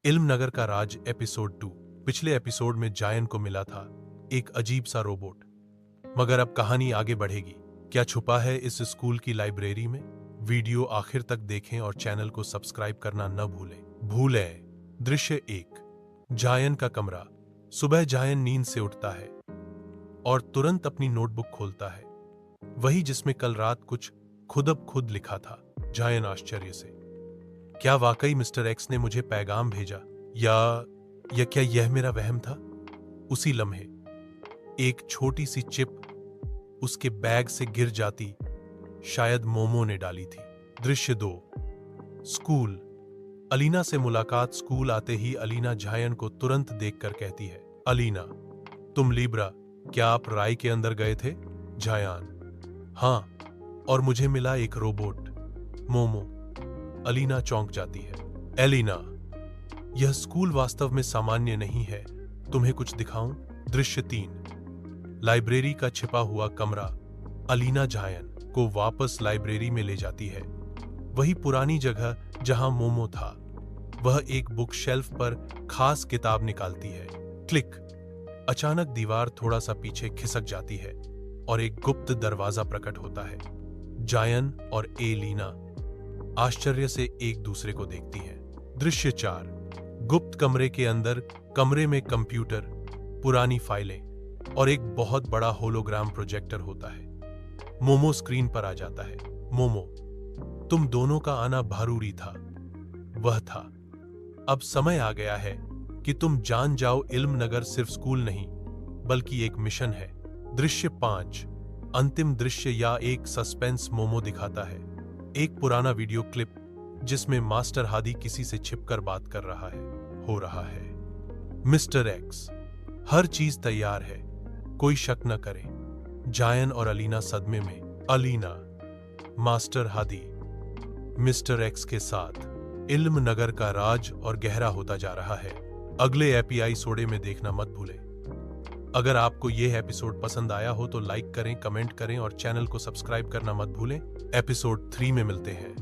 इल्म नगर का राज एपिसोड 2। पिछले एपिसोड में जायन को मिला था एक अजीब सा रोबोट, मगर अब कहानी आगे बढ़ेगी। क्या छुपा है इस स्कूल की लाइब्रेरी में? वीडियो आखिर तक देखें और चैनल को सब्सक्राइब करना न भूलें। दृश्य 1। जायन का कमरा। सुबह जायन नींद से उठता है और तुरंत अपनी नोटबुक खोलता है, वही जिसमें कल रात कुछ खुद लिखा था। जायन आश्चर्य से, क्या वाकई मिस्टर एक्स ने मुझे पैगाम भेजा या क्या यह मेरा वहम था? उसी लम्हे एक छोटी सी चिप उसके बैग से गिर जाती, शायद मोमो ने डाली थी। दृश्य 2। स्कूल। अलीना से मुलाकात। स्कूल आते ही अलीना जायन को तुरंत देखकर कहती है, अलीना, तुम लिब्रा, क्या आप राय के अंदर गए थे? जायन, हाँ, और मुझे मिला एक रोबोट, मोमो। अलीना चौंक जाती है। एलिना, यह स्कूल वास्तव में सामान्य नहीं है, तुम्हें कुछ दिखाऊं? दृश्य 3। लाइब्रेरी का छिपा हुआ कमरा। अलीना जायन को वापस लाइब्रेरी में ले जाती है, वही पुरानी जगह जहां मोमो था। वह एक बुक शेल्फ पर खास किताब निकालती है। क्लिक। अचानक दीवार थोड़ा सा पीछे खिसक जाती है और एक गुप्त दरवाजा प्रकट होता है। जायन और एलिना आश्चर्य से एक दूसरे को देखती हैं। दृश्य 4। गुप्त कमरे के अंदर। कमरे में कंप्यूटर, पुरानी फाइलें और एक बहुत बड़ा होलोग्राम प्रोजेक्टर होता है। मोमो स्क्रीन पर आ जाता है। मोमो, तुम दोनों का आना जरूरी था। वह था, अब समय आ गया है कि तुम जान जाओ, इल्म नगर सिर्फ स्कूल नहीं बल्कि एक मिशन है। दृश्य 5। अंतिम दृश्य या एक सस्पेंस। मोमो दिखाता है एक पुराना वीडियो क्लिप जिसमें मास्टर हादी किसी से छिपकर बात कर रहा है। मिस्टर एक्स, हर चीज तैयार है, कोई शक न करे। जायन और अलीना सदमे में। Alina, master Hadi mister x के साथ। इल्म नगर का राज और गहरा होता जा रहा है। अगले एपिसोड में देखना मत भूलें। अगर आपको यह एपिसोड पसंद आया हो तो लाइक करें, कमेंट करें और चैनल को सब्सक्राइब करना मत भूलें। एपिसोड 3 में मिलते हैं।